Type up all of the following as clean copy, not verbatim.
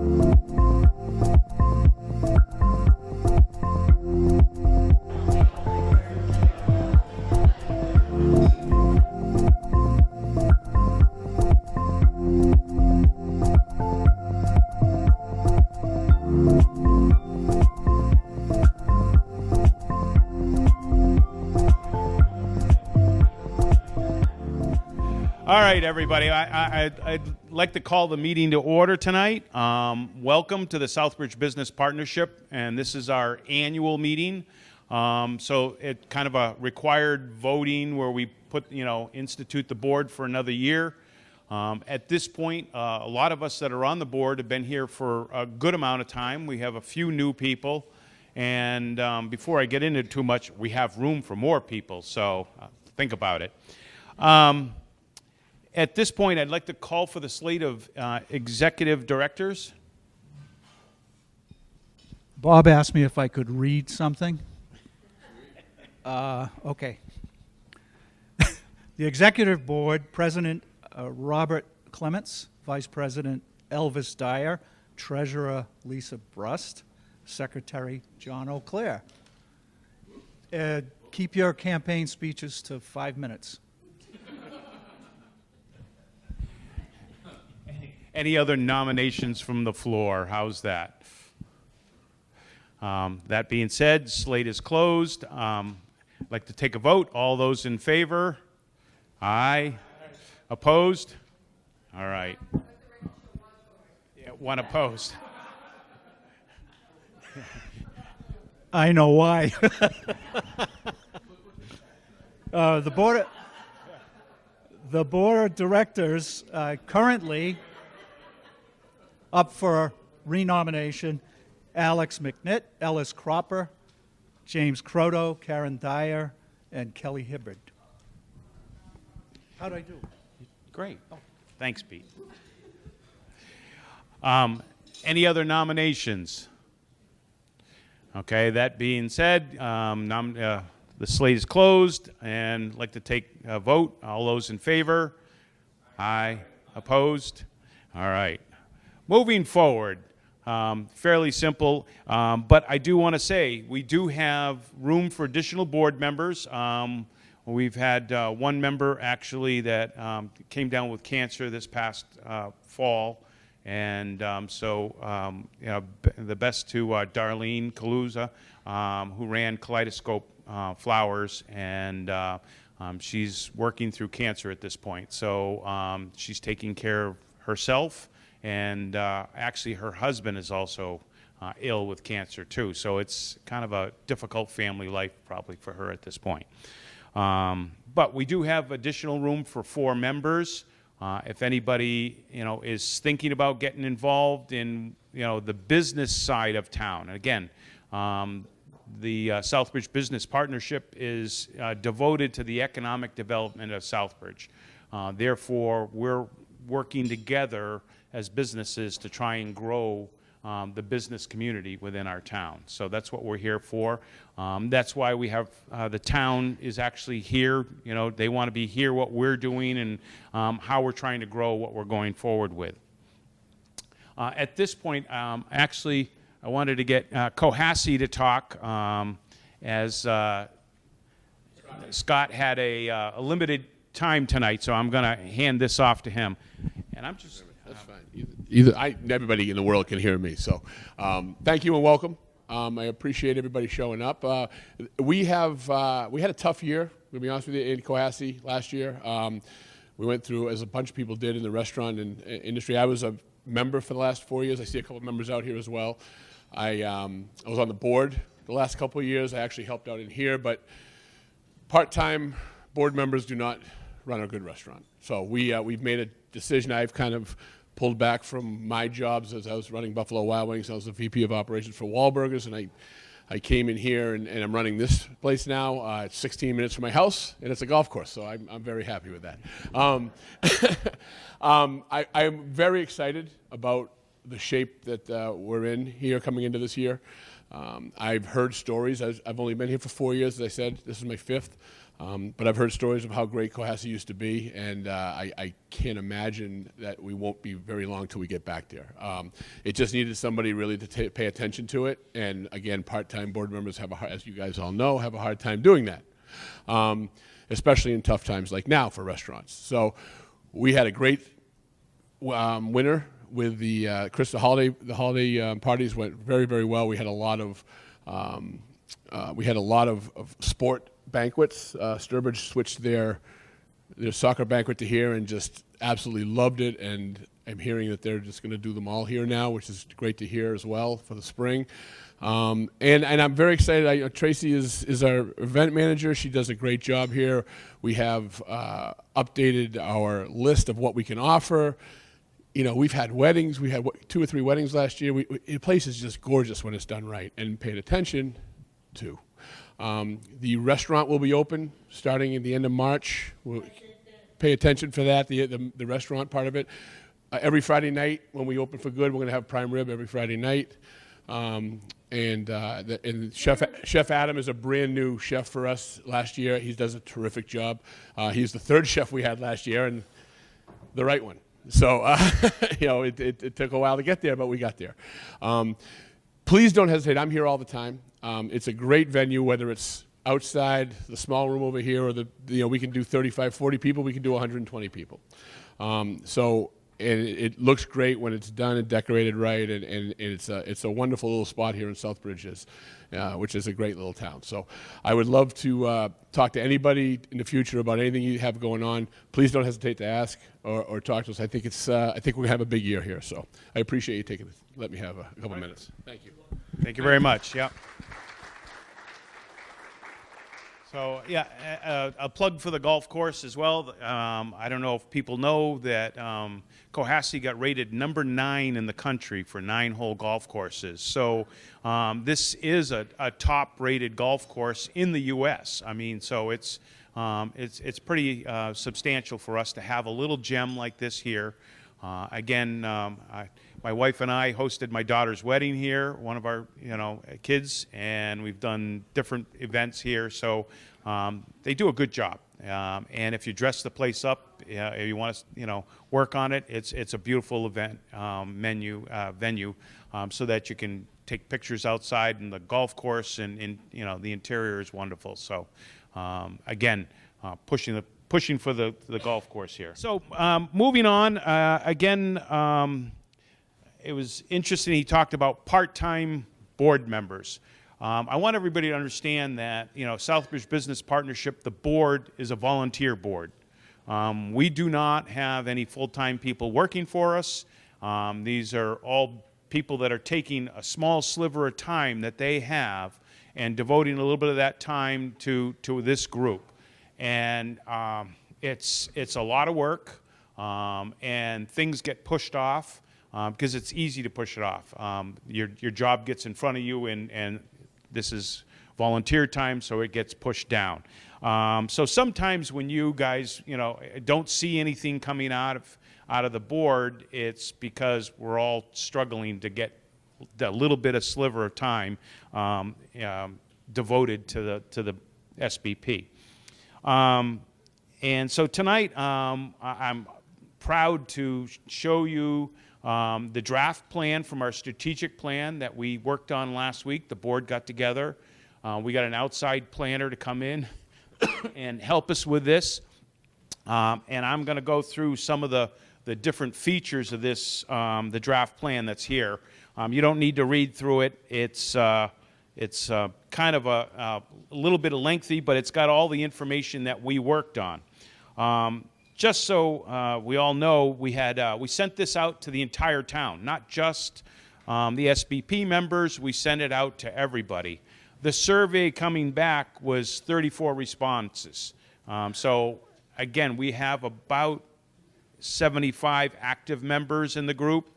All right, everybody. I'd like to call the meeting to order tonight. Welcome to the Southbridge Business Partnership, and this is our annual meeting. So it's kind of a required voting where we institute the board for another year. At this point, a lot of us that are on the board have been here for a good amount of time. We have a few new people, and before I get into too much, we have room for more people, so think about it. At this point, I'd like to call for the slate of executive directors. Bob asked me if I could read something. Okay. The executive board, President Robert Clements, Vice President Elvis Dyer, Treasurer Lisa Brust, Secretary John O'Clair. Keep your campaign speeches to 5 minutes. Any other nominations from the floor? How's that? That being said, slate is closed. I'd like to take a vote. All those in favor? Aye. Opposed? All right. Yeah, one opposed. I know why. The board of directors currently up for renomination: Alex McNitt, Ellis Cropper, James Croto, Karen Dyer, and Kelly Hibbard. How'd I do? Great. Thanks, Pete. Any other nominations? Okay, that being said, the slate is closed, and I'd like to take a vote. All those in favor? Aye. Opposed? All right. Moving forward, fairly simple, but I do want to say we do have room for additional board members. We've had one member actually that came down with cancer this past fall, and the best to Darlene Kaluza, who ran Kaleidoscope Flowers, and she's working through cancer at this point. So she's taking care of herself. And actually, her husband is also ill with cancer, too. So it's kind of a difficult family life, probably, for her at this point. But we do have additional room for 4 members. If anybody, is thinking about getting involved in, the business side of town. And again, the Southbridge Business Partnership is devoted to the economic development of Southbridge. Therefore, we're working together as businesses to try and grow the business community within our town. So that's what we're here for. That's why we have the town is actually here. They want to be here what we're doing and how we're trying to grow what we're going forward with. At this point, actually, I wanted to get Cohasset to talk as Scott had a limited time tonight, so I'm going to hand this off to him. And I'm just... That's fine. Everybody in the world can hear me. So thank you and welcome. I appreciate everybody showing up. We had a tough year, to be honest with you, in Cohasset last year. We went through, as a bunch of people did in the restaurant and industry. I was a member for the last 4 years. I see a couple of members out here as well. I was on the board the last couple of years. I actually helped out in here, but part-time board members do not run a good restaurant. So we've made a decision. I've kind of pulled back from my jobs as I was running Buffalo Wild Wings. I was the VP of operations for Wahlburgers, and I came in here and I'm running this place now. It's 16 minutes from my house, and it's a golf course, so I'm very happy with that. I'm very excited about the shape that we're in here coming into this year. I've heard stories. I've only been here for 4 years, as I said. This is my 5th. But I've heard stories of how great Cohasset used to be, and I can't imagine that we won't be very long till we get back there. It just needed somebody really to pay attention to it, and again, part-time board members as you guys all know, have a hard time doing that, especially in tough times like now for restaurants. So we had a great winter with the holiday. The holiday parties went very, very well. We had a lot of sport banquets. Southbridge switched their soccer banquet to here and just absolutely loved it, and I'm hearing that they're just going to do them all here now, which is great to hear as well for the spring. And I'm very excited. Tracy is our event manager. She does a great job here. We have updated our list of what we can offer. You know, we've had weddings. We had 2 or 3 weddings last year. The place is just gorgeous when it's done right and paid attention to. The restaurant will be open starting at the end of March. We'll pay attention for that, the restaurant part of it. Every Friday night when we open for good, we're going to have prime rib every Friday night. And Chef Adam is a brand new chef for us last year. He does a terrific job. He's the 3rd chef we had last year, and the right one. So, you know, it took a while to get there, but we got there. Please don't hesitate. I'm here all the time. It's a great venue, whether it's outside, the small room over here, or we can do 35, 40 people. We can do 120 people. And it looks great when it's done and decorated right, and it's a wonderful little spot here in Southbridge, which is a great little town. So I would love to talk to anybody in the future about anything you have going on. Please don't hesitate to ask or talk to us. I think we're gonna have a big year here. So I appreciate you let me have a couple minutes. Thank you. Thank you very much. Yeah. So, yeah, a plug for the golf course as well. I don't know if people know that Cohasset got rated number 9 in the country for 9-hole golf courses. So this is a top-rated golf course in the U.S. I mean, so it's pretty substantial for us to have a little gem like this here. Again, my wife and I hosted my daughter's wedding here, one of our kids, and we've done different events here. So they do a good job. And if you dress the place up, if you want to work on it, it's a beautiful event venue, so that you can take pictures outside in the golf course, and the interior is wonderful. So again, pushing for the golf course here. So moving on, again, it was interesting. He talked about part-time board members. I want everybody to understand that, Southbridge Business Partnership, the board is a volunteer board. We do not have any full-time people working for us. These are all people that are taking a small sliver of time that they have and devoting a little bit of that time to this group. And it's a lot of work, and things get pushed off because it's easy to push it off. Your job gets in front of you, and this is volunteer time, so it gets pushed down. So sometimes when you guys don't see anything coming out of the board, it's because we're all struggling to get a little bit of sliver of time devoted to the SBP. And so tonight, I'm proud to show you the draft plan from our strategic plan that we worked on last week. The board got together. We got an outside planner to come in and help us with this. And I'm going to go through some of the different features of this, the draft plan that's here. You don't need to read through it. It's kind of a little bit lengthy, but it's got all the information that we worked on. Just so we all know, we sent this out to the entire town, not just the SBP members. We sent it out to everybody. The survey coming back was 34 responses. So again, we have about 75 active members in the group.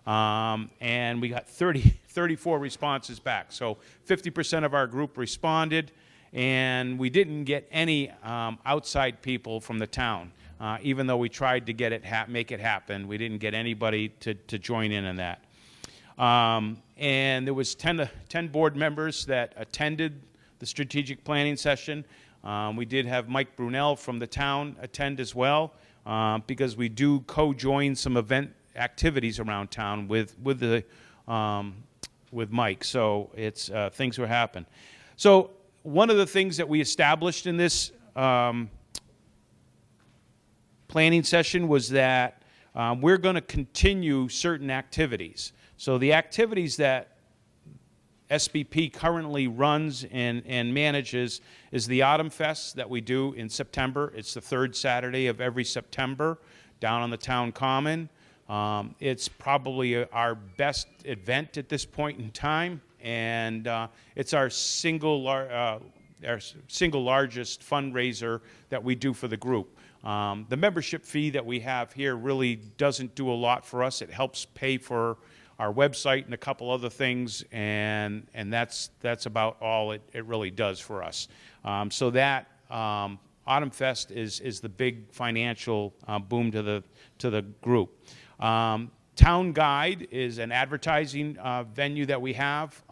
And we got 34 responses back. So 50% of our group responded, and we didn't get any outside people from the town. Even though we tried to make it happen, we didn't get anybody to join in on that. And there was 10 board members that attended the strategic planning session. We did have Mike Brunel from the town attend as well, because we do co-join some event activities around town with Mike. So it's things will happen. So one of the things that we established in this planning session was that we're going to continue certain activities. So the activities that SBP currently runs and manages is the Autumn Fest that we do in September. It's the third Saturday of every September down on the town common. It's probably our best event at this point in time, and it's our single largest fundraiser that we do for the group. The membership fee that we have here really doesn't do a lot for us. It helps pay for our website and a couple other things, and that's about all it really does for us. So that Autumn Fest is the big financial boom to the group. Town Guide is an advertising venue that we have.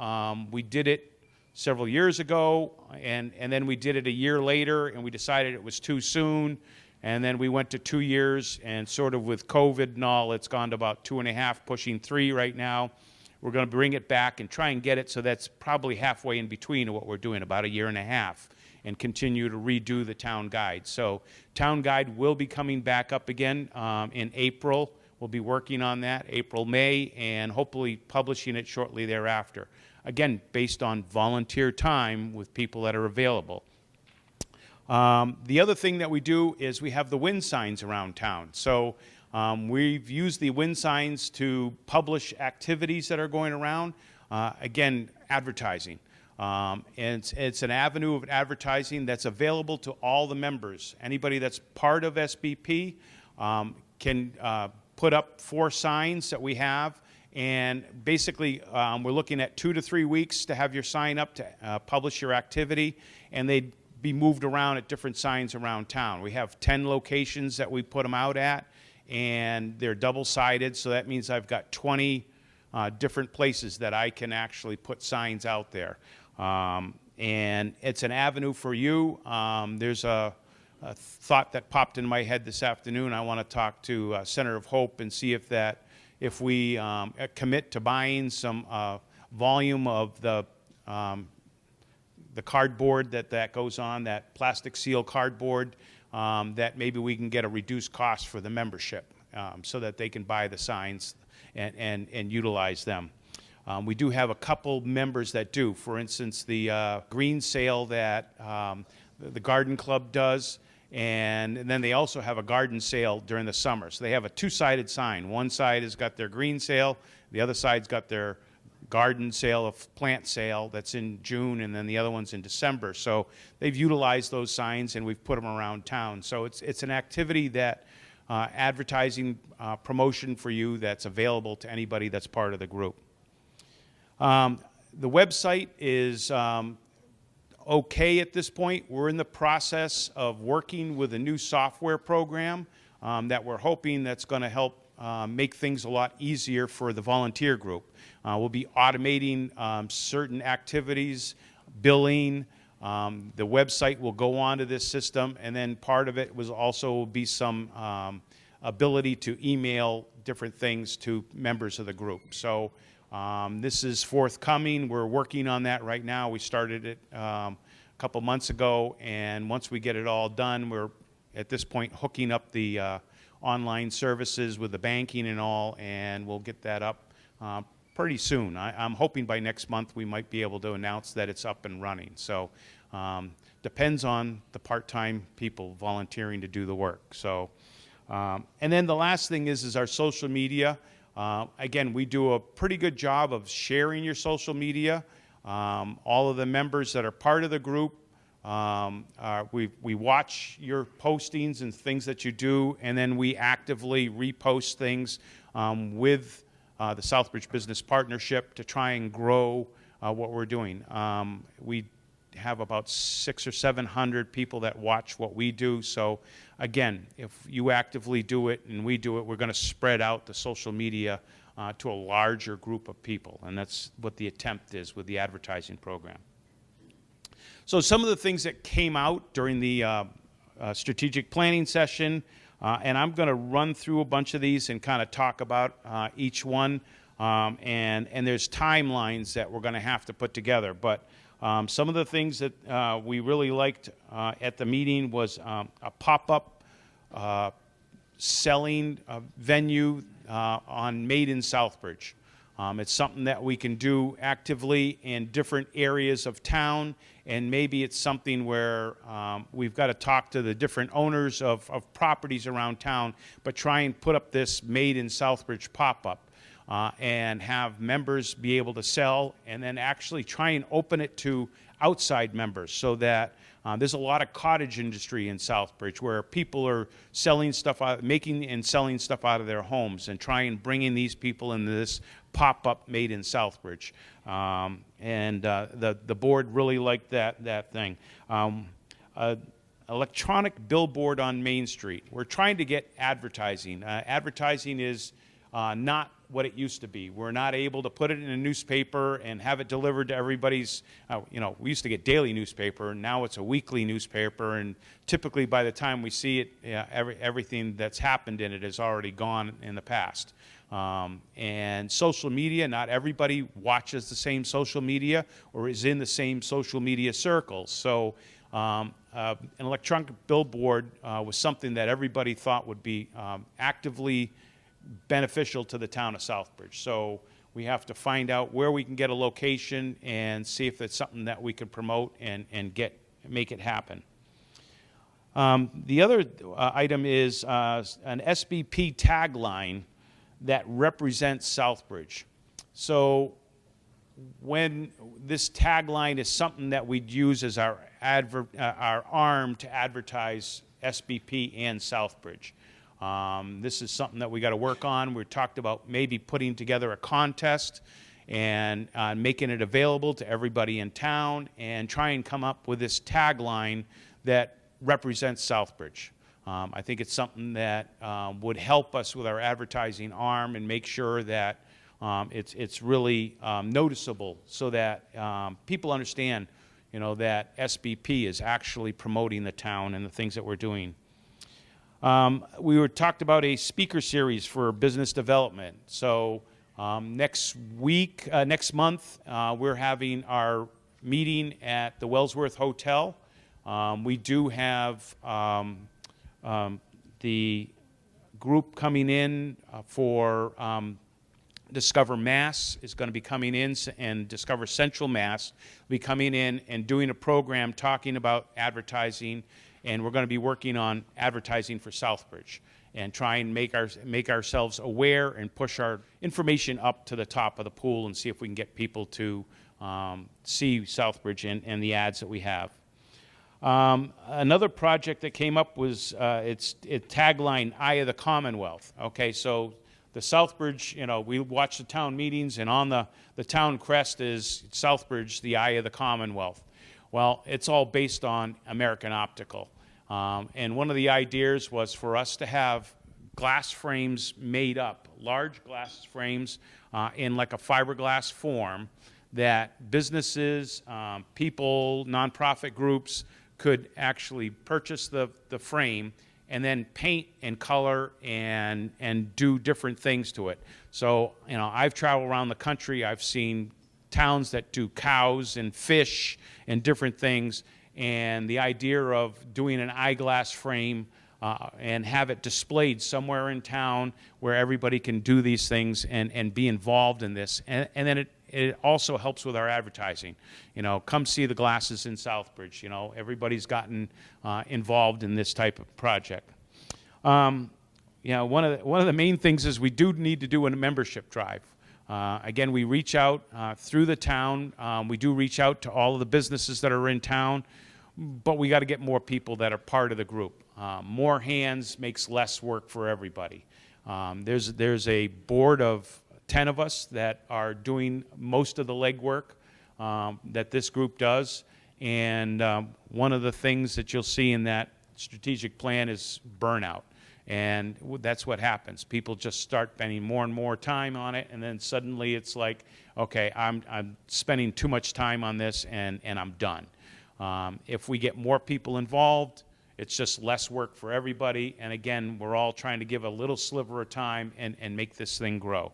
We did it several years ago, and then we did it a year later, and we decided it was too soon. And then we went to 2 years, and sort of with COVID and all, it's gone to about 2.5, pushing 3 right now. We're going to bring it back and try and get it so that's probably halfway in between of what we're doing, about 1.5 years, and continue to redo the Town Guide. So Town Guide will be coming back up again in April. We'll be working on that, April, May, and hopefully publishing it shortly thereafter. Again, based on volunteer time with people that are available. The other thing that we do is we have the wind signs around town. So we've used the wind signs to publish activities that are going around. Again, advertising. And it's an avenue of advertising that's available to all the members. Anybody that's part of SBP can put up 4 signs that we have. And basically, we're looking at 2 to 3 weeks to have your sign up to publish your activity. And they'd be moved around at different signs around town. We have 10 locations that we put them out at, and they're double-sided, so that means I've got 20 different places that I can actually put signs out there. And it's an avenue for you. There's a thought that popped in my head this afternoon. I want to talk to Center of Hope and see if we commit to buying some volume of the cardboard that goes on, that plastic seal cardboard, that maybe we can get a reduced cost for the membership so that they can buy the signs and utilize them. We do have a couple members that do. For instance, the green sale that the garden club does, and then they also have a garden sale during the summer. So they have a 2-sided sign. One side has got their green sale, the other side's got their garden sale, a plant sale that's in June, and then the other one's in December. So they've utilized those signs, and we've put them around town. So it's an activity that advertising promotion for you that's available to anybody that's part of the group. The website is okay at this point. We're in the process of working with a new software program that we're hoping that's going to help make things a lot easier for the volunteer group. We'll be automating certain activities, billing. The website will go onto this system, and then part of it was also be some ability to email different things to members of the group. So this is forthcoming. We're working on that right now. We started it a couple months ago, and once we get it all done, we're at this point hooking up the online services with the banking and all, and we'll get that up pretty soon. I'm hoping by next month we might be able to announce that it's up and running. So depends on the part-time people volunteering to do the work. So and then the last thing is our social media. Again, we do a pretty good job of sharing your social media. All of the members that are part of the group, we watch your postings and things that you do, and then we actively repost things with the Southbridge Business Partnership to try and grow what we're doing. We have about 600 or 700 people that watch what we do. So again, if you actively do it and we do it, we're going to spread out the social media to a larger group of people, and that's what the attempt is with the advertising program. So some of the things that came out during the strategic planning session, and I'm going to run through a bunch of these and kind of talk about each one, and there's timelines that we're going to have to put together. But some of the things that we really liked at the meeting was a pop-up selling venue on Made in Southbridge. It's something that we can do actively in different areas of town, and maybe it's something where we've got to talk to the different owners of properties around town, but try and put up this Made in Southbridge pop-up and have members be able to sell, and then actually try and open it to outside members so that there's a lot of cottage industry in Southbridge where people are selling stuff out, making and selling stuff out of their homes, and try and bringing these people into this pop-up Made in Southbridge. The board really liked that thing. Electronic billboard on Main Street. We're trying to get advertising. Advertising is not what it used to be. We're not able to put it in a newspaper and have it delivered to everybody's, we used to get daily newspaper, now it's a weekly newspaper, and typically by the time we see it, everything that's happened in it is already gone in the past. And social media, not everybody watches the same social media or is in the same social media circles. So an electronic billboard was something that everybody thought would be actively beneficial to the town of Southbridge. So we have to find out where we can get a location and see if it's something that we can promote and make it happen. The other item is an SBP tagline that represents Southbridge. So when this tagline is something that we'd use as our arm to advertise SBP and Southbridge. This is something that we got to work on. We talked about maybe putting together a contest and making it available to everybody in town and try and come up with this tagline that represents Southbridge. I think it's something that would help us with our advertising arm and make sure that it's really noticeable so that people understand, that SBP is actually promoting the town and the things that we're doing. We were talked about a speaker series for business development. So next month, we're having our meeting at the Wellsworth Hotel. We do have the group coming in for Discover Mass is going to be coming in, and Discover Central Mass will be coming in and doing a program talking about advertising, and we're going to be working on advertising for Southbridge and try and make ourselves aware and push our information up to the top of the pool and see if we can get people to see Southbridge and the ads that we have. Another project that came up was its tagline, Eye of the Commonwealth. Okay, so the Southbridge, we watch the town meetings, and on the town crest is Southbridge, the Eye of the Commonwealth. Well, it's all based on American Optical. And one of the ideas was for us to have glass frames made up, large glass frames in like a fiberglass form that businesses, people, nonprofit groups could actually purchase the frame and then paint and color and do different things to it. So, I've traveled around the country. I've seen towns that do cows and fish and different things, and the idea of doing an eyeglass frame and have it displayed somewhere in town where everybody can do these things and be involved in this. And then it also helps with our advertising. Come see the glasses in Southbridge. Everybody's gotten involved in this type of project. One of the main things is we do need to do a membership drive. Again, we reach out through the town. We do reach out to all of the businesses that are in town, but we got to get more people that are part of the group. More hands makes less work for everybody. There's a board of 10 of us that are doing most of the legwork that this group does, and one of the things that you'll see in that strategic plan is burnout. And that's what happens. People just start spending more and more time on it, and then suddenly it's like, okay, I'm spending too much time on this, and I'm done. If we get more people involved, it's just less work for everybody. And again, we're all trying to give a little sliver of time and make this thing grow.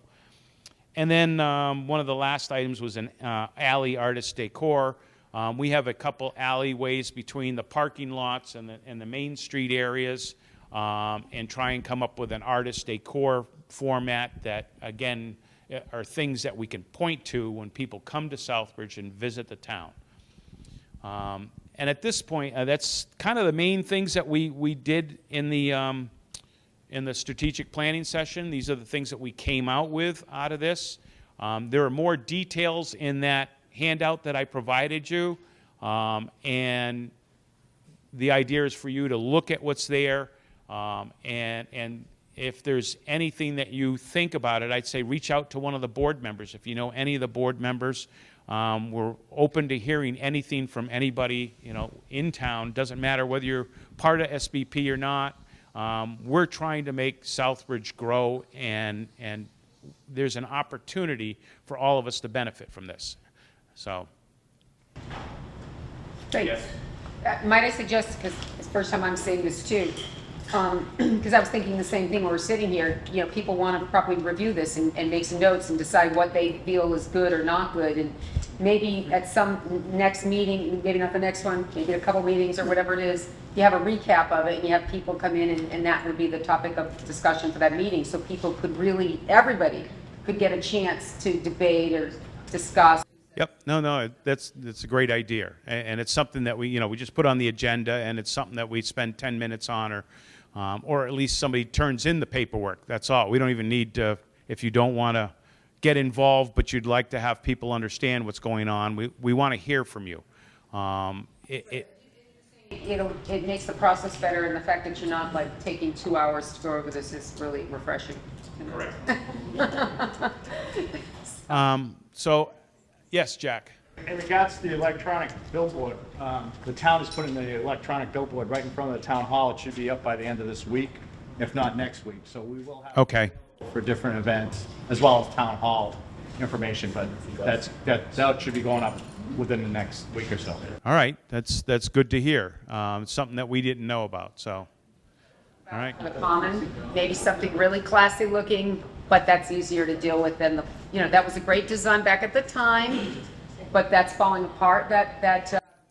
And then one of the last items was an alley artist decor. We have a couple alleyways between the parking lots and the Main Street areas, and try and come up with an artist decor format that, again, are things that we can point to when people come to Southbridge and visit the town. And at this point, that's kind of the main things that we did in the strategic planning session. These are the things that we came out of this. There are more details in that handout that I provided you, and the idea is for you to look at what's there, and if there's anything that you think about it, I'd say reach out to one of the board members. If you know any of the board members, we're open to hearing anything from anybody, in town. Doesn't matter whether you're part of SBP or not. We're trying to make Southbridge grow, and there's an opportunity for all of us to benefit from this. So. Great. Yes. Might I suggest, because it's the first time I'm saying this too, because I was thinking the same thing when we're sitting here, people want to properly review this and make some notes and decide what they feel is good or not good. And maybe at some next meeting, maybe not the next one, maybe a couple meetings or whatever it is, you have a recap of it and you have people come in and that would be the topic of discussion for that meeting. So people could really, everybody could get a chance to debate or discuss. Yep. No, that's a great idea, and it's something that we just put on the agenda, and it's something that we spend 10 minutes on, or at least somebody turns in the paperwork. That's all. We don't even need to. If you don't want to get involved, but you'd like to have people understand what's going on, we want to hear from you. It makes the process better, and the fact that you're not like taking 2 hours to go over this is really refreshing. Correct. So. Yes, Jack. In regards to the electronic billboard, the town is putting the electronic billboard right in front of the town hall. It should be up by the end of this week, if not next week. So we will have Okay. for different events as well as town hall information, but that should be going up within the next week or so. All right. That's good to hear. It's something that we didn't know about. So. All right. The common, maybe something really classy looking, but that's easier to deal with than that was a great design back at the time, but that's falling apart.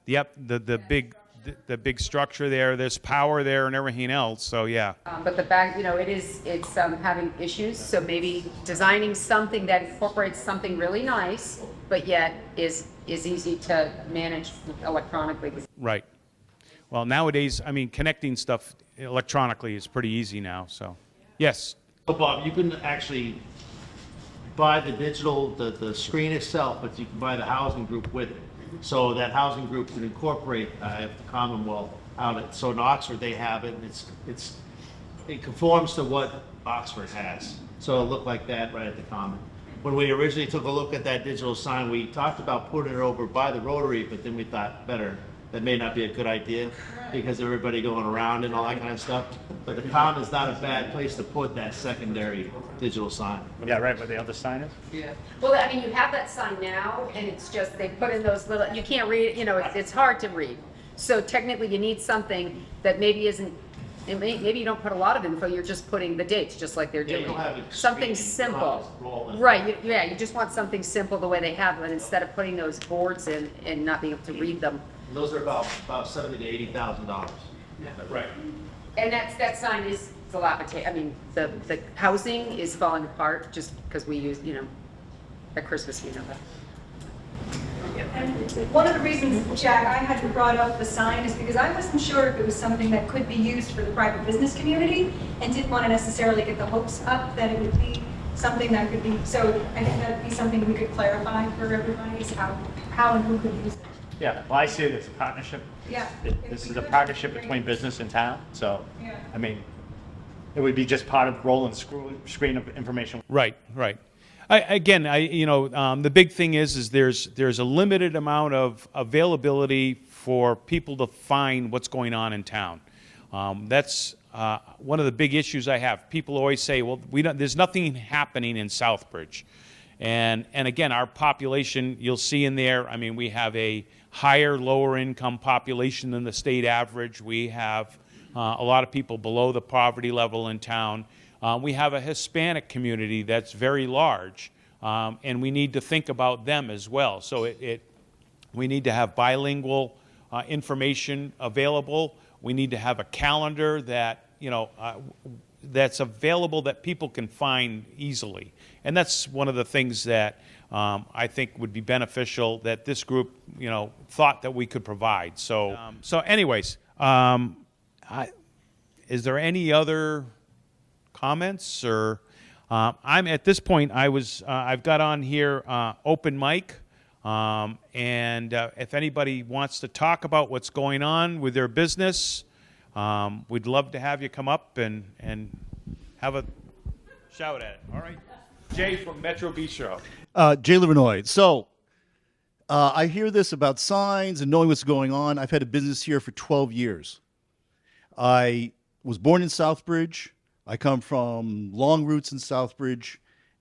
Yep. The big structure there. There's power there and everything else. So yeah. But the back, it's having issues. So maybe designing something that incorporates something really nice, but yet is easy to manage electronically. Right. Well, nowadays, connecting stuff electronically is pretty easy now. So, yes. So Bob, you can actually buy the digital, the screen itself, but you can buy the housing group with it. So that housing group can incorporate the Commonwealth out it. So in Oxford they have it, and it conforms to what Oxford has. So it'll look like that right at the Common. When we originally took a look at that digital sign, we talked about putting it over by the Rotary, but then we thought that may not be a good idea because everybody going around and all that kind of stuff. But the Common is not a bad place to put that secondary digital sign. Yeah, right where the other sign is? Yeah. Well, you have that sign now, and it's just, they put in those little, you can't read it, it's hard to read. So technically you need something that maybe isn't, maybe you don't put a lot of info, you're just putting the dates, just like they're Yeah, you doing. don't have Something extreme simple. rolling. Right, you just want something simple the way they have them, instead of putting those boards in and not being able to read them. Those are about $70,000 to $80,000. Right. And that sign is dilapidated. The housing is falling apart just because we use, at Christmas, we know that. And one of the reasons, Jack, I had brought up the sign is because I wasn't sure if it was something that could be used for the private business community and didn't want to necessarily get the hopes up that it would be something that could be, so I think that'd be something we could clarify for everybody is how and who could use it. Yeah, well, I see it as a partnership. Yeah. This is a partnership between business and town, so, Yeah. it would be just part of rolling the screen of information. Right. The big thing is there's a limited amount of availability for people to find what's going on in town. That's one of the big issues I have. People always say, well, there's nothing happening in Southbridge. And again, our population, you'll see in there, I mean, we have a higher lower income population than the state average. We have a lot of people below the poverty level in town. We have a Hispanic community that's very large, and we need to think about them as well. So we need to have bilingual information available. We need to have a calendar that, that's available that people can find easily. And that's one of the things that I think would be beneficial that this group, thought that we could provide. So, anyways, is there any other comments or? I'm at this point. I've got on here open mic, and if anybody wants to talk about what's going on with their business, we'd love to have you come up and have a shout at it. All right, Jay from Metro Bistro. Jay Livernois. So I hear this about signs and knowing what's going on. I've had a business here for 12 years. I was born in Southbridge. I come from long roots in Southbridge,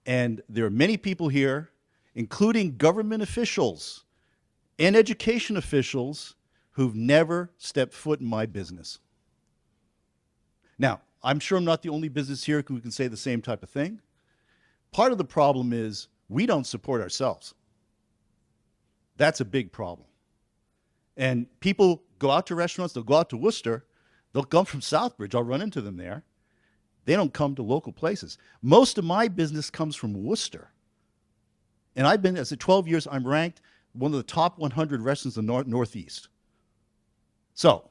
and there are many people here, including government officials and education officials, who've never stepped foot in my business. Now, I'm sure I'm not the only business here who can say the same type of thing. Part of the problem is we don't support ourselves. That's a big problem. And people go out to restaurants, they'll go out to Worcester, they'll come from Southbridge, I'll run into them there. They don't come to local places. Most of my business comes from Worcester. And I've been, as of 12 years, I'm ranked one of the top 100 restaurants in the Northeast. So,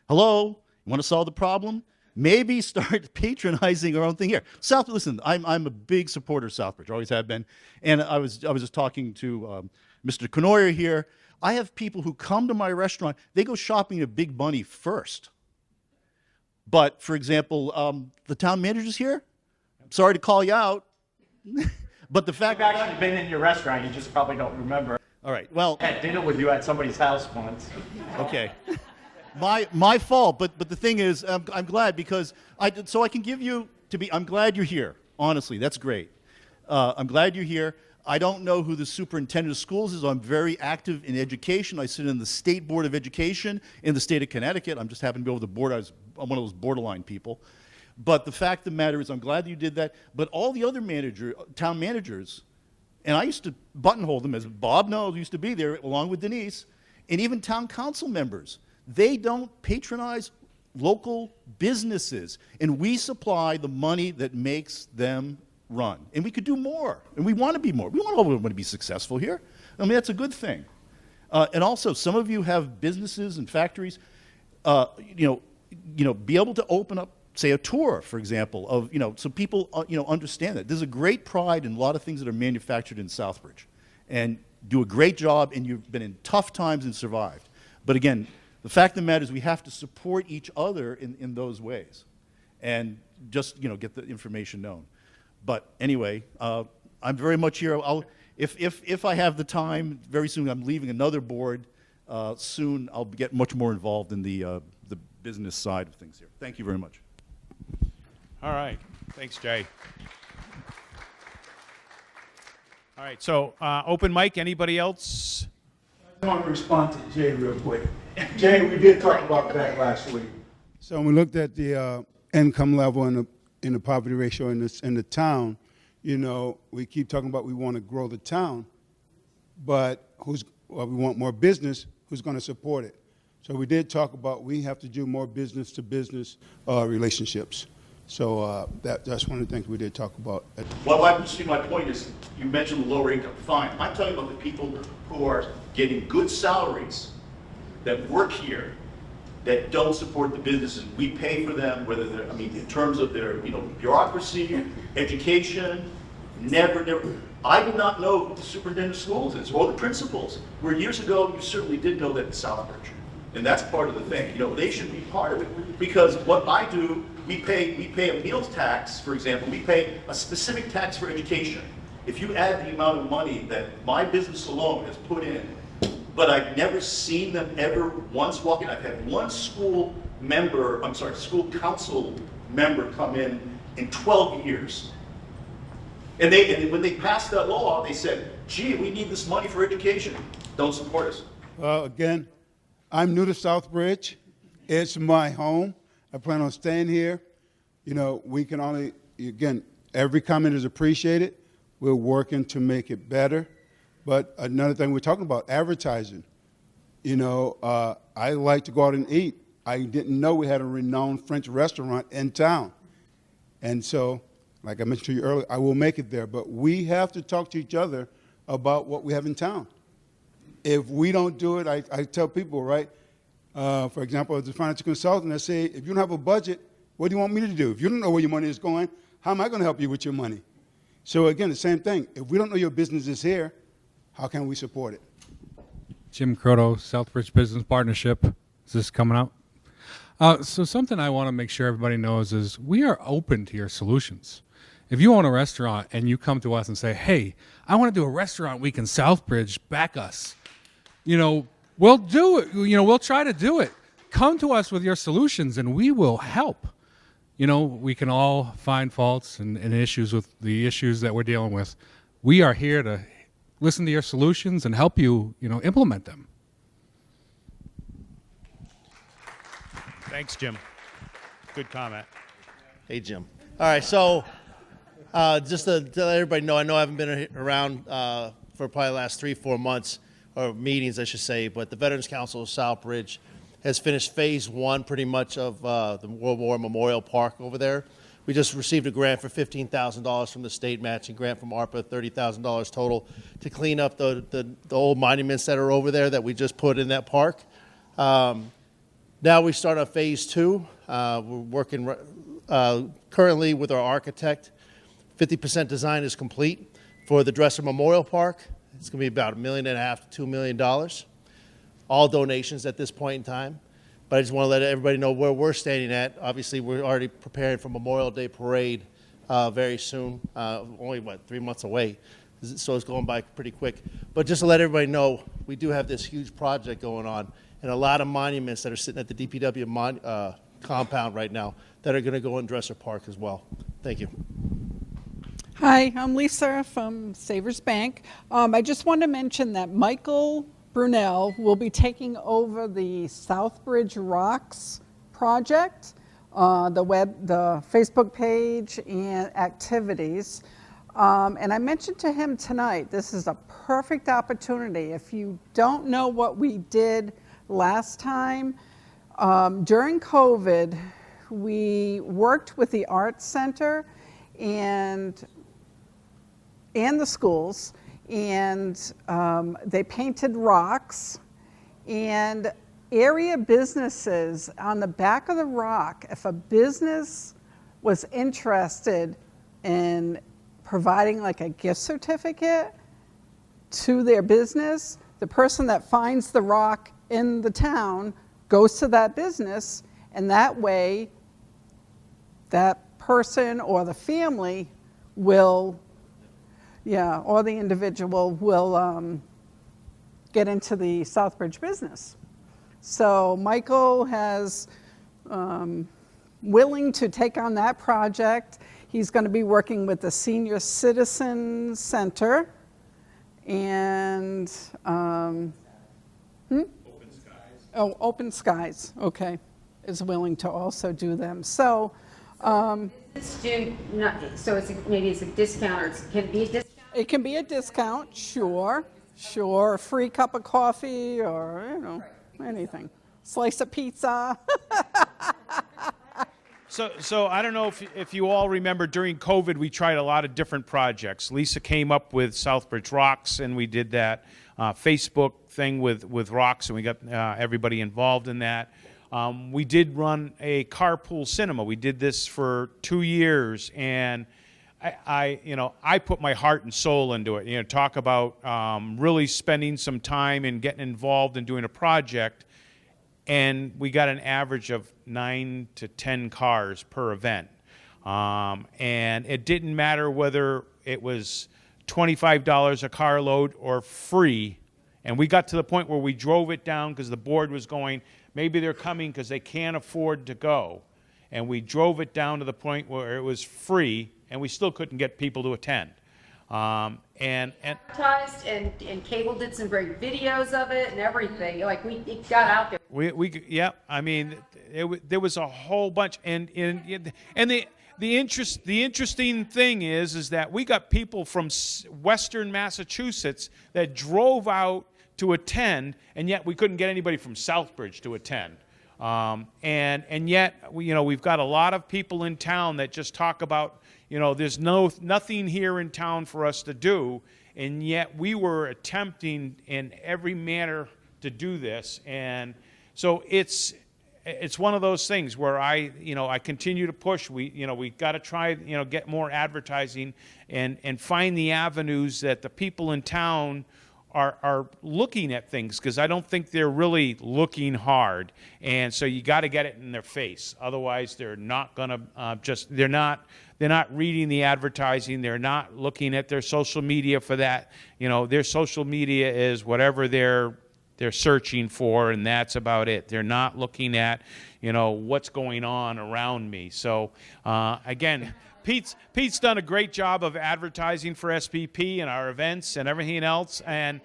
hello, you want to solve the problem? Maybe start patronizing our own thing here. Listen, I'm a big supporter of Southbridge, always have been. And I was just talking to Mr. Knoyer here. I have people who come to my restaurant, they go shopping at Big Bunny first. But, for example, the town manager's here. I'm sorry to call you out. But the fact I've actually been in your restaurant, you just probably don't remember. all right, well, I had dinner with you at somebody's house once. okay. My fault, but the thing is, I'm glad because so I can give you I'm glad you're here. Honestly, that's great. I'm glad you're here. I don't know who the superintendent of schools is. I'm very active in education. I sit in the State Board of Education in the state of Connecticut. I'm just happen to be over the board. I'm one of those borderline people. But the fact of the matter is I'm glad that you did that. But all the other town managers, and I used to buttonhole them, as Bob knows, used to be there along with Denise, and even town council members. They don't patronize local businesses, and we supply the money that makes them run. And we could do more, and we want to be more. We want everyone to be successful here. I mean, that's a good thing. And also, some of you have businesses and factories. Be able to open up, say, a tour, for example, of so people understand that there's a great pride in a lot of things that are manufactured in Southbridge, and do a great job. And you've been in tough times and survived. But again, the fact of the matter is we have to support each other in those ways, and just get the information known. But anyway, I'm very much here. If I have the time, very soon I'm leaving another board. Soon I'll get much more involved in the business side of things here. Thank you very much. All right. Thanks, Jay. All right. So open mic. Anybody else? I want to respond to Jay real quick. Jay, we did talk about that last week. So when we looked at the income level and the poverty ratio in the town, we keep talking about we want to grow the town, but we want more business. Who's going to support it? So we did talk about we have to do more business-to-business relationships. So that's one of the things we did talk about. Well, my point is, you mentioned the lower income. Fine. I'm talking about the people who are getting good salaries that work here that don't support the businesses. We pay for them, whether they're, in terms of their, bureaucracy, education, never. I did not know who the superintendent of schools is, or the principals. Where years ago, you certainly did know that in Southbridge. And that's part of the thing. They should be part of it. Because what I do, we pay a meals tax, for example. We pay a specific tax for education. If you add the amount of money that my business alone has put in, but I've never seen them ever once walk in. I've had one school school council member come in 12 years. And when they passed that law, they said, gee, we need this money for education. Don't support us. Well, again, I'm new to Southbridge. It's my home. I plan on staying here. You know, we can only, again, every comment is appreciated. We're working to make it better. But another thing we're talking about, advertising. You know, I like to go out and eat. I didn't know we had a renowned French restaurant in town. And so, like I mentioned to you earlier, I will make it there. But we have to talk to each other about what we have in town. If we don't do it, I tell people, right? For example, as a financial consultant, I say, if you don't have a budget, what do you want me to do? If you don't know where your money is going, how am I going to help you with your money? So again, the same thing. If we don't know your business is here, how can we support it? Jim Croto, Southbridge Business Partnership. Is this coming out? So something I want to make sure everybody knows is we are open to your solutions. If you own a restaurant and you come to us and say, hey, I want to do a restaurant week in Southbridge, back us. You know, we'll do it. You know, we'll try to do it. Come to us with your solutions and we will help. You know, we can all find faults and issues with the issues that we're dealing with. We are here to listen to your solutions and help you, you know, implement them. Thanks, Jim. Good comment. Hey, Jim. All right, so just to let everybody know, I know I haven't been around for probably the last 3-4 months, or meetings, I should say, but the Veterans Council of Southbridge has finished phase 1 pretty much of the World War Memorial Park over there. We just received a grant for $15,000 from the state, matching grant from ARPA, $30,000 total, to clean up the old monuments that are over there that we just put in that park. Now we start on phase 2. We're working currently with our architect. 50% design is complete for the Dresser Memorial Park. It's going to be about $1.5 million to $2 million. All donations at this point in time. But I just want to let everybody know where we're standing at. Obviously, we're already preparing for Memorial Day Parade very soon. Only, 3 months away. So it's going by pretty quick. But just to let everybody know, we do have this huge project going on and a lot of monuments that are sitting at the DPW compound right now that are going to go in Dresser Park as well. Thank you. Hi, I'm Lisa from Savers Bank. I just want to mention that Michael Brunel will be taking over the Southbridge Rocks project, the Facebook page and activities. And I mentioned to him tonight, this is a perfect opportunity. If you don't know what we did last time, during COVID, we worked with the Arts Center and the schools, and they painted rocks, and area businesses on the back of the rock, if a business was interested in providing like a gift certificate to their business, the person that finds the rock in the town goes to that business, and that way that person or the family will, or the individual will get into the Southbridge business. So Michael has willing to take on that project. He's going to be working with the Senior Citizen Center and Open Skies, okay, is willing to also do them. So So maybe it's a discount, or can it be a discount? it can be a discount, sure, a free cup of coffee, or anything. Slice of pizza. So I don't know if you all remember, during COVID, we tried a lot of different projects. Lisa came up with Southbridge Rocks, and we did that Facebook thing with rocks, and we got everybody involved in that. We did run a carpool cinema. We did this for 2 years, and I put my heart and soul into it. Talk about really spending some time and getting involved in doing a project. And we got an average of 9 to 10 cars per event. And it didn't matter whether it was $25 a carload or free. And we got to the point where we drove it down because the board was going, maybe they're coming because they can't afford to go. And we drove it down to the point where it was free, and we still couldn't get people to attend. And Advertised, and cable did some great videos of it and everything. Like, it got out there. yeah, I mean, there was a whole bunch, and the interesting thing is that we got people from Western Massachusetts that drove out to attend, and yet we couldn't get anybody from Southbridge to attend. And yet, we've got a lot of people in town that just talk about, there's nothing here in town for us to do, and yet we were attempting in every manner to do this. And so it's one of those things where I continue to push. We got to try, get more advertising and find the avenues that the people in town are looking at things, because I don't think they're really looking hard. And so you got to get it in their face. Otherwise, they're not going to they're not reading the advertising. They're not looking at their social media for that. Their social media is whatever they're searching for, and that's about it. They're not looking at, what's going on around me. So again, Pete's done a great job of advertising for SPP and our events and everything else, and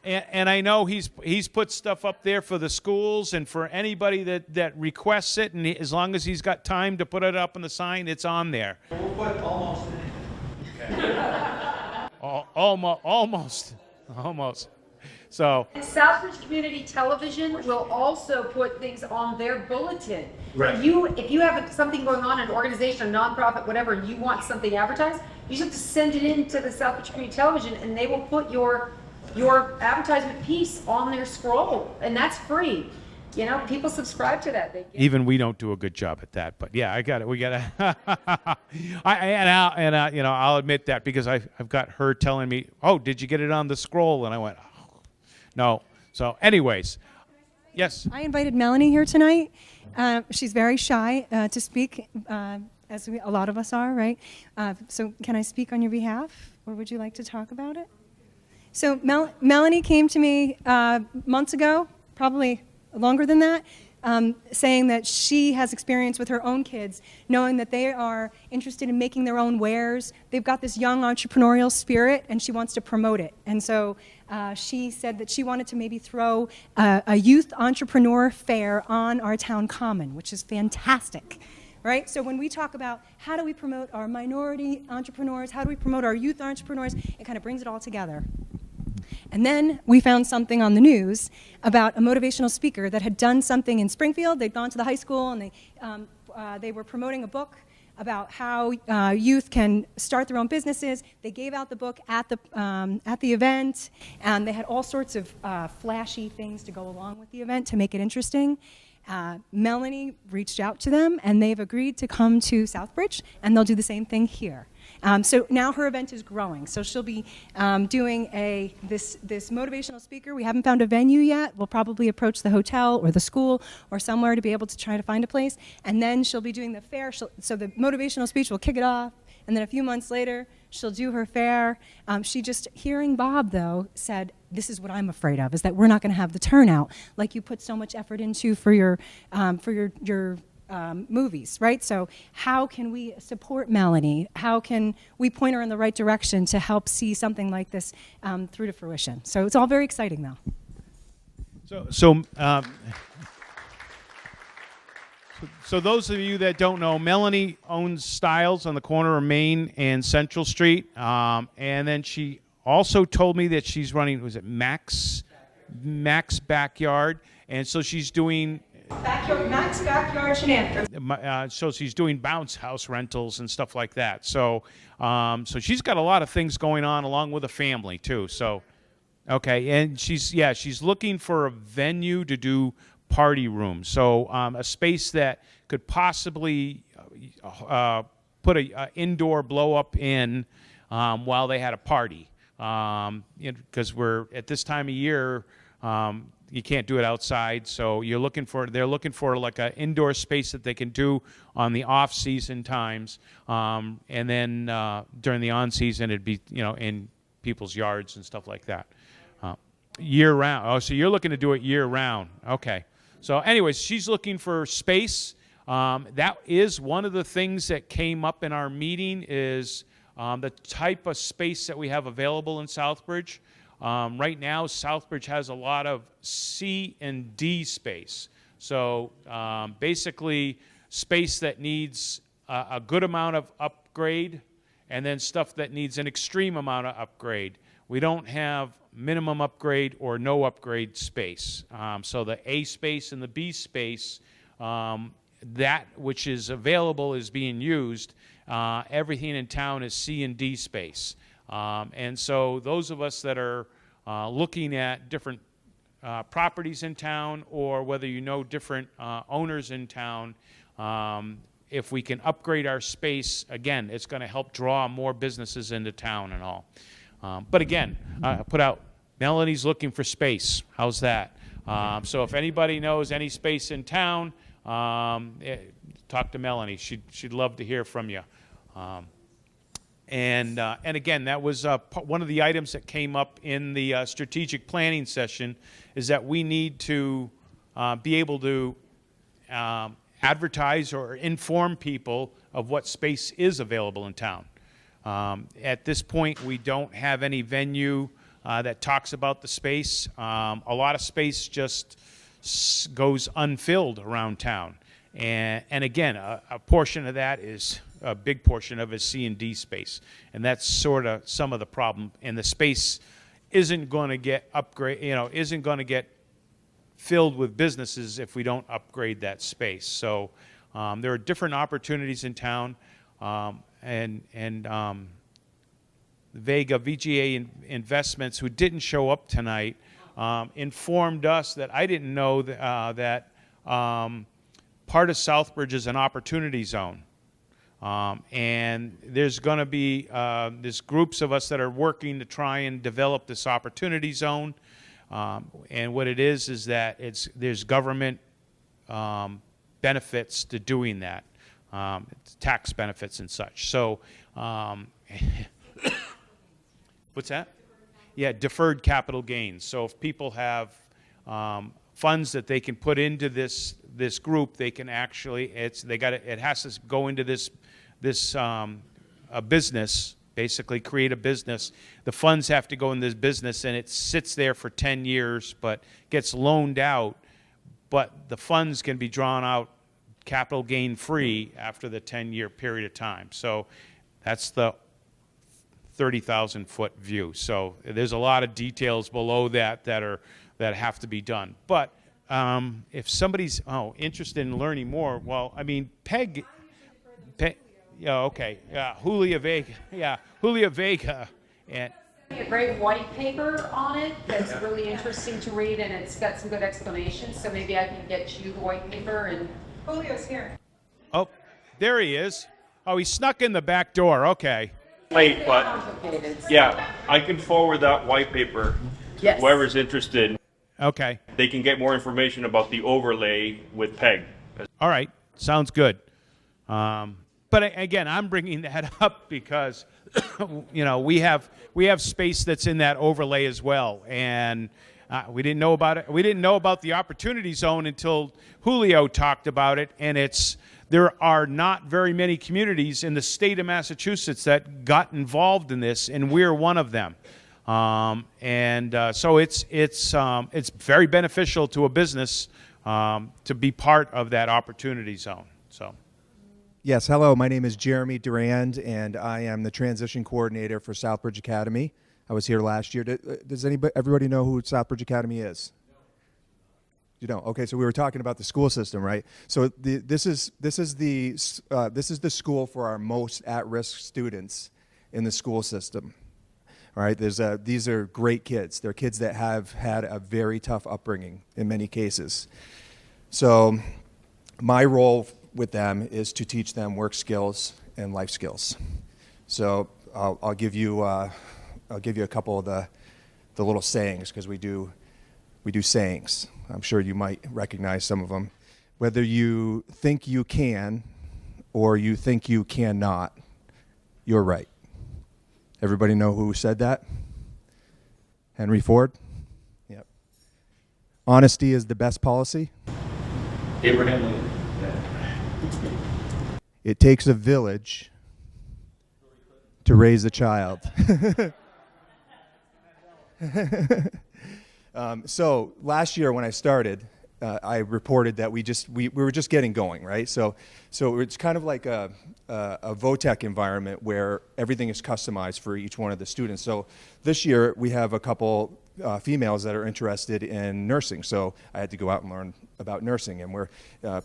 I know he's put stuff up there for the schools and for anybody that requests it, and as long as he's got time to put it up on the sign, it's on there. We'll put almost in it. Almost. So Southbridge Community Television will also put things on their bulletin. Right. If you have something going on, an organization, a nonprofit, whatever, and you want something advertised, you just have to send it in to the Southbridge Community Television, and they will put your advertisement piece on their scroll, and that's free. People subscribe to that. even we don't do a good job at that, but yeah, I got it. We got to. I'll admit that, because I've got her telling me, "Oh, did you get it on the scroll?" And I went, oh, "No." So, anyways, yes. I invited Melanie here tonight. She's very shy to speak, as a lot of us are, right? So can I speak on your behalf, or would you like to talk about it? So Melanie came to me months ago, probably longer than that, saying that she has experience with her own kids, knowing that they are interested in making their own wares. They've got this young entrepreneurial spirit, and she wants to promote it. And so she said that she wanted to maybe throw a youth entrepreneur fair on our town common, which is fantastic. Right? So when we talk about how do we promote our minority entrepreneurs, how do we promote our youth entrepreneurs, it kind of brings it all together. And then we found something on the news about a motivational speaker that had done something in Springfield. They'd gone to the high school, and they were promoting a book about how youth can start their own businesses. They gave out the book at the event, and they had all sorts of flashy things to go along with the event to make it interesting. Melanie reached out to them, and they've agreed to come to Southbridge, and they'll do the same thing here. So now her event is growing. So she'll be doing this motivational speaker. We haven't found a venue yet. We'll probably approach the hotel or the school or somewhere to be able to try to find a place. And then she'll be doing the fair. So the motivational speech will kick it off, and then a few months later, she'll do her fair. She just, hearing Bob, though, said, this is what I'm afraid of, is that we're not going to have the turnout like you put so much effort into for your movies, right? So how can we support Melanie? How can we point her in the right direction to help see something like this through to fruition? So it's all very exciting, though. So those of you that don't know, Melanie owns Styles on the corner of Main and Central Street, and then she also told me that she's running, was it Max Backyard, and so she's doing Max Backyard Shenanigans. so she's doing bounce house rentals and stuff like that. So so she's got a lot of things going on along with a family too. So okay, and she's looking for a venue to do party rooms. So a space that could possibly put a indoor blow up in while they had a party. Because we're at this time of year, you can't do it outside, so they're looking for like an indoor space that they can do on the off-season times, and then during the on-season, it'd be in people's yards and stuff like that, year-round. Oh, so you're looking to do it year-round? Okay, So anyways, she's looking for space. That is one of the things that came up in our meeting is the type of space that we have available in Southbridge. Right now, Southbridge has a lot of C and D space. So basically, space that needs a good amount of upgrade, and then stuff that needs an extreme amount of upgrade. We don't have minimum upgrade or no upgrade space. So the A space and the B space, that which is available is being used. Everything in town is C and D space. And so those of us that are looking at different properties in town, or whether you know different owners in town, if we can upgrade our space, again, it's going to help draw more businesses into town and all. But again, put out, Melanie's looking for space. How's that? So if anybody knows any space in town, talk to Melanie. She'd love to hear from you. And again, that was one of the items that came up in the strategic planning session, is that we need to be able to advertise or inform people of what space is available in town. At this point, we don't have any venue that talks about the space. A lot of space just goes unfilled around town. And again, a portion of that is, a big portion of it is C and D space. And that's sort of some of the problem. And the space isn't going to get isn't going to get filled with businesses if we don't upgrade that space. So there are different opportunities in town, Vega VGA Investments, who didn't show up tonight, informed us that I didn't know that part of Southbridge is an opportunity zone. And there's going to be there's groups of us that are working to try and develop this opportunity zone. And what it is that there's government benefits to doing that, tax benefits and such. So, what's that? Yeah, deferred capital gains. So if people have funds that they can put into this group, they can actually it has to go into this a business. Basically create a business. The funds have to go in this business, and it sits there for 10 years, but gets loaned out. But the funds can be drawn out capital gain free after the 10-year period of time. So that's the 30,000-foot view. So there's a lot of details below that that have to be done. But if somebody's interested in learning more, well, I mean, Peg. Yeah, okay. Yeah, Julia Vega. And A great white paper on it that's really interesting to read, and it's got some good explanations. So maybe I can get you the white paper. And Julio's here. oh, there he is. Oh, he snuck in the back door. Okay. Late, but complicated. yeah, I can forward that white paper to Yes. whoever's interested. Okay. They can get more information about the overlay with PEG. All right. Sounds good. But again, I'm bringing that up because, we have space that's in that overlay as well, and we didn't know about it. We didn't know about the opportunity zone until Julio talked about it, and there are not very many communities in the state of Massachusetts that got involved in this, and we're one of them. So it's very beneficial to a business to be part of that opportunity zone. So. Yes, hello. My name is Jeremy Durand, and I am the transition coordinator for Southbridge Academy. I was here last year. Does everybody know who Southbridge Academy is? You don't. Okay, so we were talking about the school system, right? So this is the school for our most at-risk students in the school system. All right, these are great kids. They're kids that have had a very tough upbringing in many cases. So my role with them is to teach them work skills and life skills. So I'll give you a couple of the little sayings, because we do sayings. I'm sure you might recognize some of them. Whether you think you can or you think you cannot, you're right. Everybody know who said that? Henry Ford? Yep. Honesty is the best policy. Abraham Lincoln. It takes a village to raise a child. So last year when I started, I reported that we were just getting going, right? So it's kind of like a VOTEC environment where everything is customized for each one of the students. So this year we have a couple females that are interested in nursing. So I had to go out and learn about nursing, and we're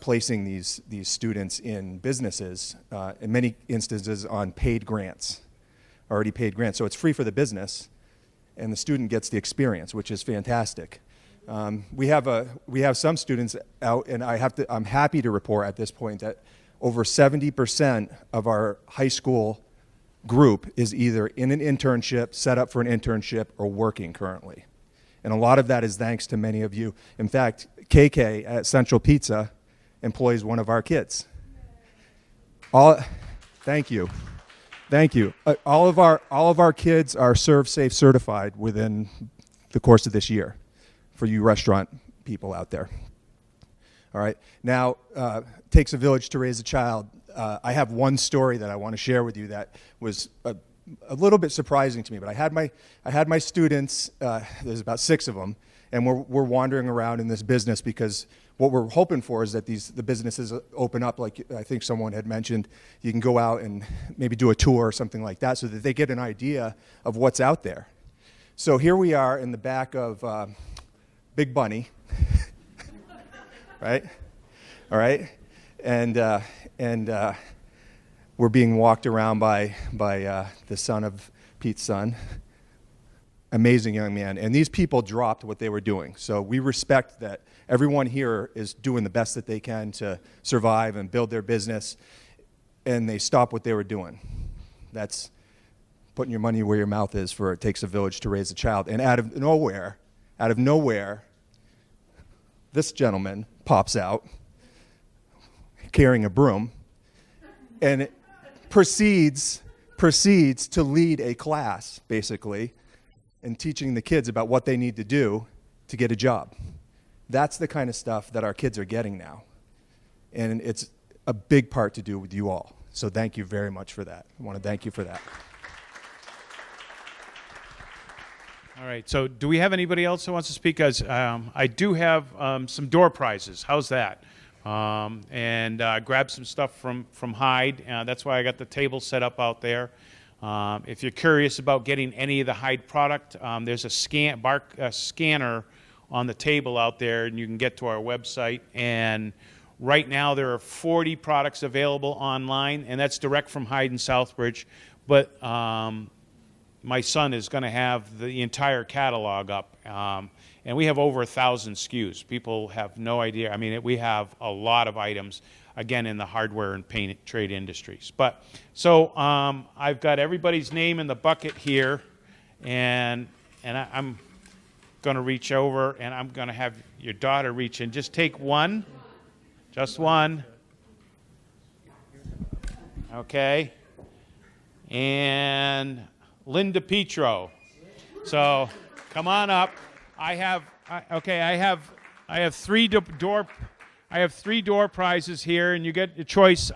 placing these students in businesses, in many instances on paid grants, already paid grants. So it's free for the business, and the student gets the experience, which is fantastic. We have some students out, and I'm happy to report at this point that over 70% of our high school group is either in an internship, set up for an internship, or working currently. And a lot of that is thanks to many of you. In fact, KK at Central Pizza employs one of our kids. Thank you. Thank you. All of our kids are Serve Safe certified within the course of this year, for you restaurant people out there. All right. Now, takes a village to raise a child. I have one story that I want to share with you that was a little bit surprising to me. But I had my students. There's about 6 of them, and we're wandering around in this business because what we're hoping for is that the businesses open up, like I think someone had mentioned. You can go out and maybe do a tour or something like that, so that they get an idea of what's out there. So here we are in the back of Big Bunny, right? All right, and we're being walked around by the son of Pete's son. Amazing young man. And these people dropped what they were doing. So we respect that everyone here is doing the best that they can to survive and build their business, and they stopped what they were doing. That's putting your money where your mouth is for It Takes a Village to Raise a Child. And out of nowhere, this gentleman pops out carrying a broom and proceeds to lead a class, basically, and teaching the kids about what they need to do to get a job. That's the kind of stuff that our kids are getting now. And it's a big part to do with you all. So thank you very much for that. I want to thank you for that. All right, so do we have anybody else who wants to speak? Because I do have some door prizes. How's that? And grab some stuff from Hyde. That's why I got the table set up out there. If you're curious about getting any of the Hyde product, there's a scanner on the table out there, and you can get to our website. And right now there are 40 products available online, and that's direct from Hyde and Southbridge. But my son is going to have the entire catalog up. And we have over 1,000 SKUs. People have no idea. I mean, we have a lot of items, again, in the hardware and paint trade industries. But so I've got everybody's name in the bucket here, and I'm going to reach over, and I'm going to have your daughter reach in. Just take one, just one. Okay. And Linda Petro. So come on up. I have three door prizes here, and you get a choice.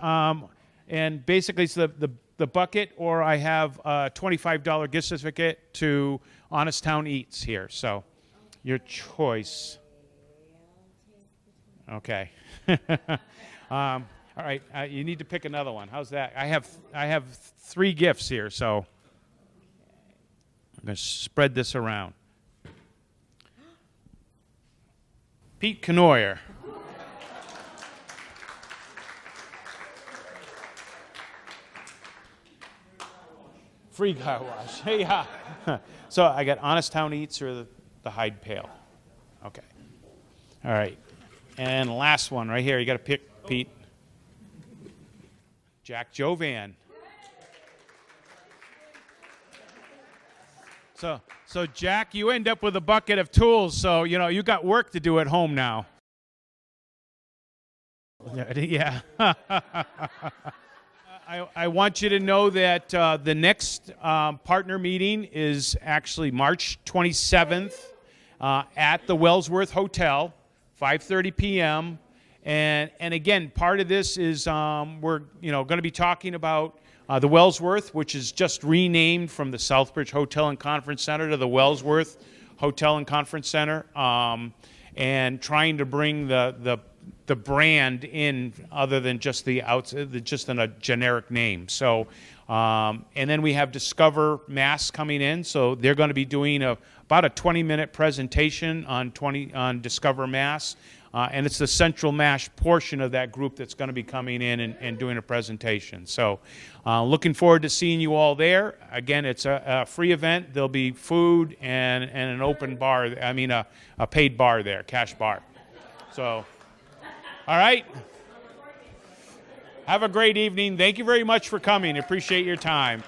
And basically, it's the bucket, or I have a $25 gift certificate to Honest Town Eats here. So, your choice. Okay. All right. You need to pick another one. How's that? I have 3 gifts here, so I'm going to spread this around. Pete Canoyer. Free car wash. Yeah. So I got Honest Town Eats or the Hyde Pail. Okay. All right. And last one right here. You got to pick, Pete. Jack Jovan. So Jack, you end up with a bucket of tools, so you got work to do at home now. Yeah. I want you to know that the next partner meeting is actually March 27th at the Wellsworth Hotel, 5:30 p.m. And again, part of this is we're going to be talking about the Wellsworth, which is just renamed from the Southbridge Hotel and Conference Center to the Wellsworth Hotel and Conference Center, and trying to bring the brand in other than just just in a generic name. So, and then we have Discover Mass coming in, so they're going to be doing about a 20-minute presentation on Discover Mass. And it's the Central Mash portion of that group that's going to be coming in and doing a presentation. So looking forward to seeing you all there. Again, it's a free event. There'll be food and an open bar, a paid bar there, cash bar. So, all right. Have a great evening. Thank you very much for coming. Appreciate your time.